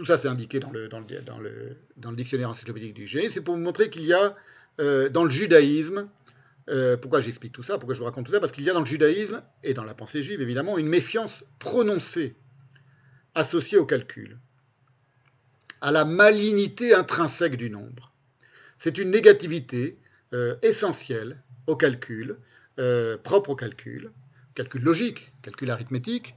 tout ça c'est indiqué dans le dictionnaire encyclopédique du judaïsme, c'est pour vous montrer qu'il y a dans le judaïsme, pourquoi j'explique tout ça, pourquoi je vous raconte tout ça, parce qu'il y a dans le judaïsme, et dans la pensée juive évidemment, une méfiance prononcée associée au calcul, à la malignité intrinsèque du nombre. C'est une négativité essentielle au calcul, propre au calcul logique, calcul arithmétique,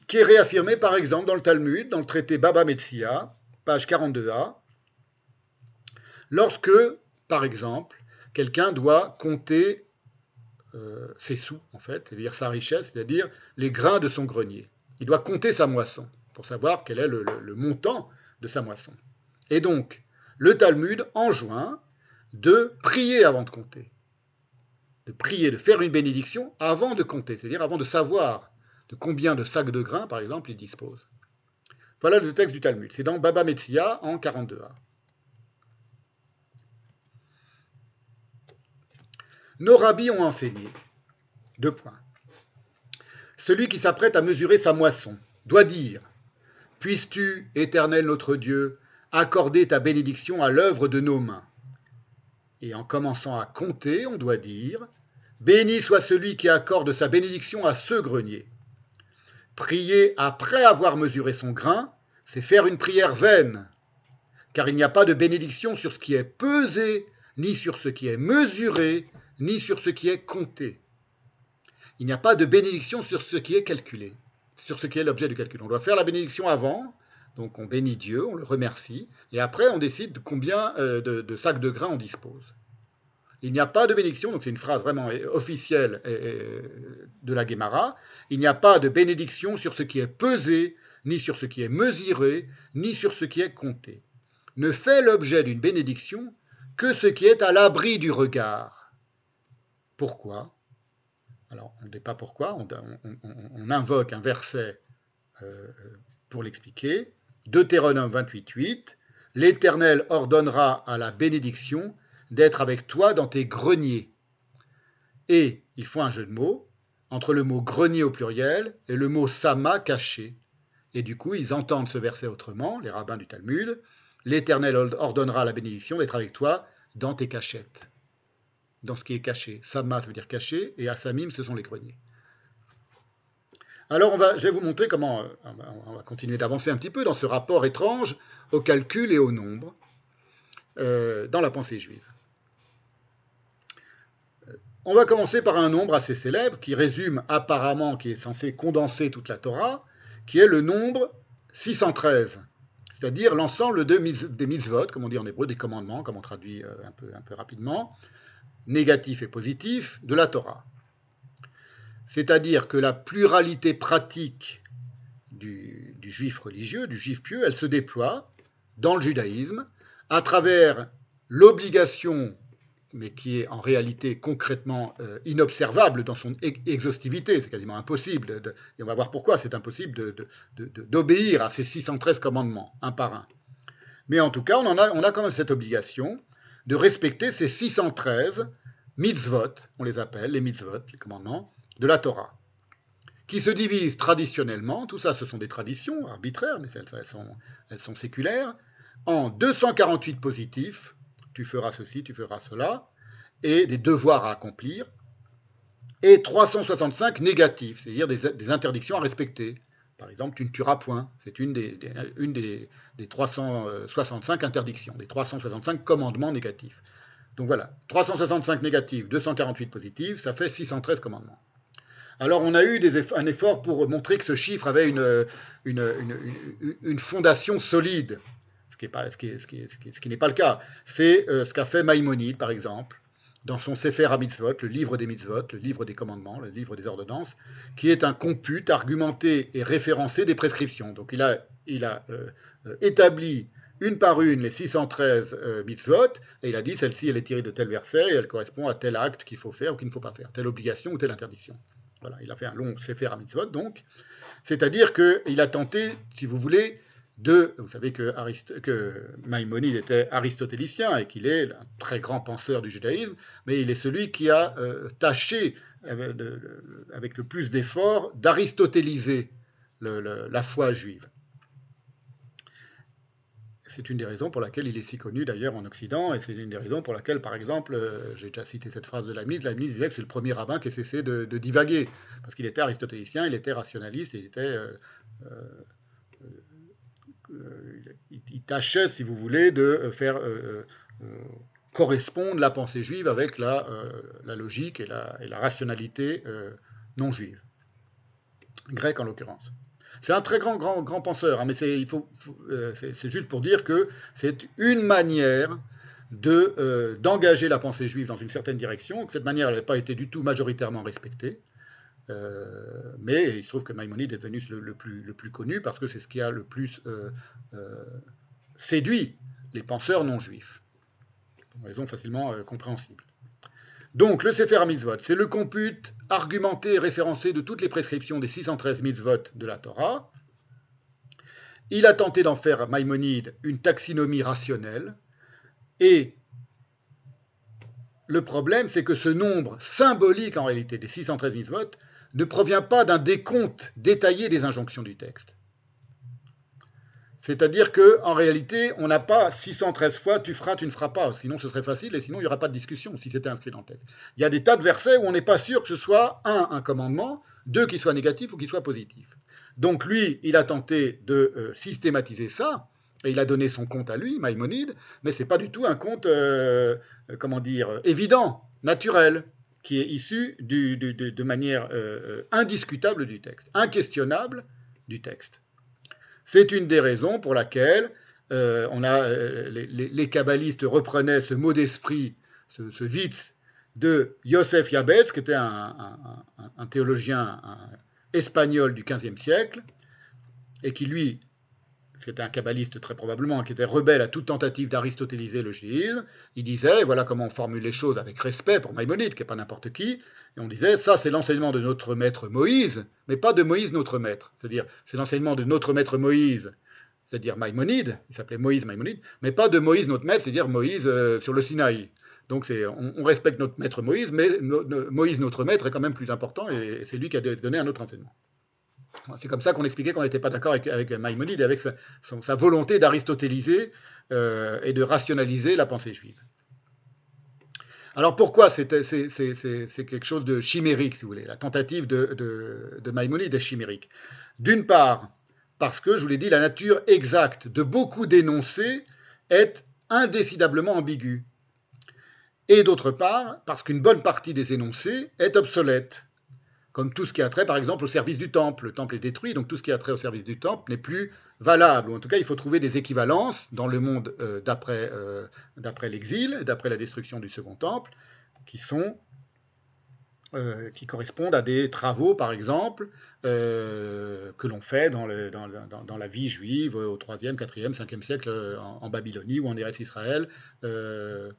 qui est réaffirmé par exemple dans le Talmud, dans le traité Baba Metzia, page 42a, lorsque, par exemple, quelqu'un doit compter ses sous, en fait, c'est-à-dire sa richesse, c'est-à-dire les grains de son grenier. Il doit compter sa moisson pour savoir quel est le montant de sa moisson. Et donc, le Talmud enjoint de prier avant de compter, de prier, de faire une bénédiction avant de compter, c'est-à-dire avant de savoir de combien de sacs de grains, par exemple, il dispose. Voilà le texte du Talmud. C'est dans Baba Metzia en 42a. Nos rabbis ont enseigné, 2 points. Celui qui s'apprête à mesurer sa moisson doit dire: puisses-tu, Éternel notre Dieu, accorder ta bénédiction à l'œuvre de nos mains. Et en commençant à compter, on doit dire: béni soit celui qui accorde sa bénédiction à ce grenier. Prier après avoir mesuré son grain, c'est faire une prière vaine, car il n'y a pas de bénédiction sur ce qui est pesé, ni sur ce qui est mesuré, ni sur ce qui est compté. Il n'y a pas de bénédiction sur ce qui est calculé, sur ce qui est l'objet du calcul. On doit faire la bénédiction avant, donc on bénit Dieu, on le remercie, et après on décide de combien de sacs de grains on dispose. Il n'y a pas de bénédiction, donc c'est une phrase vraiment officielle de la Guémara, il n'y a pas de bénédiction sur ce qui est pesé, ni sur ce qui est mesuré, ni sur ce qui est compté. Ne fait l'objet d'une bénédiction que ce qui est à l'abri du regard. Pourquoi? Alors, on ne dit pas pourquoi, on invoque un verset pour l'expliquer. Deutéronome 28.8, l'Éternel ordonnera à la bénédiction d'être avec toi dans tes greniers. Et il faut un jeu de mots entre le mot grenier au pluriel et le mot sama caché. Et du coup, ils entendent ce verset autrement, les rabbins du Talmud. L'Éternel ordonnera à la bénédiction d'être avec toi dans tes cachettes, dans ce qui est caché. Sama, ça veut dire caché, et Asamim, ce sont les greniers. Alors, je vais vous montrer comment on va continuer d'avancer un petit peu dans ce rapport étrange au calcul et au nombre dans la pensée juive. On va commencer par un nombre assez célèbre qui résume apparemment, qui est censé condenser toute la Torah, qui est le nombre 613, c'est-à-dire l'ensemble des mitzvot, comme on dit en hébreu, des commandements, comme on traduit un peu rapidement, négatifs et positifs, de la Torah. C'est-à-dire que la pluralité pratique du juif religieux, du juif pieux, elle se déploie dans le judaïsme à travers l'obligation, mais qui est en réalité concrètement inobservable dans son exhaustivité, c'est quasiment impossible, et on va voir pourquoi c'est impossible d'obéir à ces 613 commandements, un par un. Mais en tout cas, on a quand même cette obligation de respecter ces 613 mitzvot, on les appelle les mitzvot, les commandements, de la Torah, qui se divisent traditionnellement, tout ça ce sont des traditions arbitraires, mais elles sont séculaires, en 248 positifs, tu feras ceci, tu feras cela, et des devoirs à accomplir, et 365 négatifs, c'est-à-dire des interdictions à respecter. Par exemple, tu ne tueras point, c'est une des 365 interdictions, des 365 commandements négatifs. Donc voilà, 365 négatifs, 248 positifs, ça fait 613 commandements. Alors on a eu un effort pour montrer que ce chiffre avait une fondation solide, ce qui n'est pas le cas. C'est ce qu'a fait Maïmonide, par exemple, dans son Sefer HaMitzvot, le livre des mitzvot, le livre des commandements, le livre des ordonnances, qui est un compute argumenté et référencé des prescriptions. Donc il a établi une par une les 613 mitzvot, et il a dit celle-ci elle est tirée de tel verset et elle correspond à tel acte qu'il faut faire ou qu'il ne faut pas faire, telle obligation ou telle interdiction. Voilà, il a fait un long Sefer HaMitzvot, donc, c'est-à-dire qu'il a tenté, si vous voulez, vous savez que Maïmonide était aristotélicien et qu'il est un très grand penseur du judaïsme, mais il est celui qui a tâché, avec le plus d'efforts, d'aristotéliser la foi juive. C'est une des raisons pour laquelle il est si connu d'ailleurs en Occident, et c'est une des raisons pour laquelle, par exemple, j'ai déjà cité cette phrase de Leibniz disait que c'est le premier rabbin qui a cessé de divaguer, parce qu'il était aristotélicien, il était rationaliste, il tâchait, si vous voulez, de faire correspondre la pensée juive avec la logique et la rationalité non juive, grecque en l'occurrence. C'est un très grand penseur, hein, mais c'est juste pour dire que c'est une manière d'engager la pensée juive dans une certaine direction, que cette manière n'a pas été du tout majoritairement respectée, mais il se trouve que Maïmonide est devenu le plus connu parce que c'est ce qui a le plus séduit les penseurs non juifs, pour une raison facilement compréhensible. Donc, le Sefer HaMitzvot, c'est le compute argumenté et référencé de toutes les prescriptions des 613 mitzvot de la Torah. Il a tenté d'en faire, Maïmonide, une taxinomie rationnelle. Et le problème, c'est que ce nombre symbolique, en réalité, des 613 mitzvot, ne provient pas d'un décompte détaillé des injonctions du texte. C'est-à-dire qu'en réalité, on n'a pas 613 fois tu feras, tu ne feras pas. Sinon, ce serait facile et sinon, il n'y aura pas de discussion si c'était inscrit dans le texte. Il y a des tas de versets où on n'est pas sûr que ce soit un commandement, deux, qui soit négatif ou qui soit positif. Donc lui, il a tenté de systématiser ça et il a donné son compte à lui, Maïmonide, mais ce n'est pas du tout un compte, évident, naturel, qui est issu de manière indiscutable du texte, inquestionnable du texte. C'est une des raisons pour laquelle les kabbalistes reprenaient ce mot d'esprit, ce Witz de Yosef Yabetz, qui était un théologien espagnol du XVe siècle, et qui, lui, c'était un kabbaliste très probablement, qui était rebelle à toute tentative d'aristotéliser le judaïsme. Il disait, voilà comment on formule les choses avec respect pour Maïmonide, qui n'est pas n'importe qui, et on disait, ça c'est l'enseignement de notre maître Moïse, mais pas de Moïse notre maître. C'est-à-dire, c'est l'enseignement de notre maître Moïse, c'est-à-dire Maïmonide, il s'appelait Moïse Maïmonide, mais pas de Moïse notre maître, c'est-à-dire Moïse sur le Sinaï. Donc on respecte notre maître Moïse, mais Moïse notre maître est quand même plus important, et c'est lui qui a donné un autre enseignement. C'est comme ça qu'on expliquait qu'on n'était pas d'accord avec Maïmonide et avec sa volonté d'aristotéliser et de rationaliser la pensée juive. Alors pourquoi c'est quelque chose de chimérique, si vous voulez. La tentative de Maïmonide est chimérique. D'une part, parce que, je vous l'ai dit, la nature exacte de beaucoup d'énoncés est indécidablement ambiguë. Et d'autre part, parce qu'une bonne partie des énoncés est obsolète. Comme tout ce qui a trait, par exemple, au service du temple. Le temple est détruit, donc tout ce qui a trait au service du temple n'est plus valable. Ou en tout cas, il faut trouver des équivalences dans le monde d'après l'exil, d'après la destruction du second temple, qui correspondent à des travaux, par exemple, que l'on fait dans la vie juive au 3e, 4e, 5e siècle en Babylonie ou en Eretz Israël, de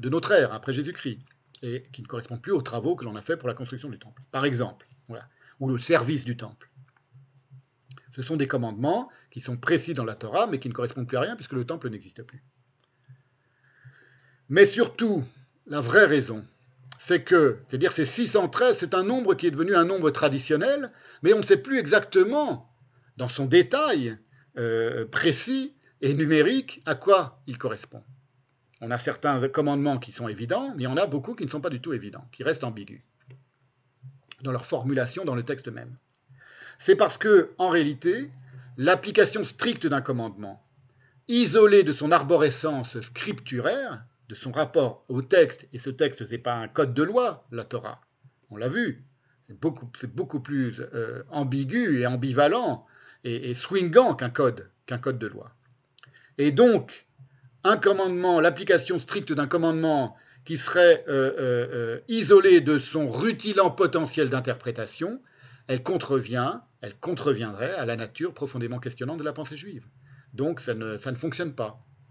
notre ère, après Jésus-Christ, et qui ne correspondent plus aux travaux que l'on a fait pour la construction du temple, par exemple, voilà, ou le service du temple. Ce sont des commandements qui sont précis dans la Torah, mais qui ne correspondent plus à rien, puisque le temple n'existe plus. Mais surtout, la vraie raison, c'est-à-dire ces 613, c'est un nombre qui est devenu un nombre traditionnel, mais on ne sait plus exactement, dans son détail précis et numérique, à quoi il correspond. On a certains commandements qui sont évidents, mais il y en a beaucoup qui ne sont pas du tout évidents, qui restent ambigus dans leur formulation dans le texte même. C'est parce que, en réalité, l'application stricte d'un commandement, isolé de son arborescence scripturaire, de son rapport au texte, et ce texte, ce n'est pas un code de loi, la Torah, on l'a vu, c'est beaucoup plus ambigu et ambivalent et swingant qu'un code de loi. Et donc, un commandement, l'application stricte d'un commandement qui serait isolé de son rutilant potentiel d'interprétation, elle contreviendrait à la nature profondément questionnante de la pensée juive. Donc ça ne fonctionne pas.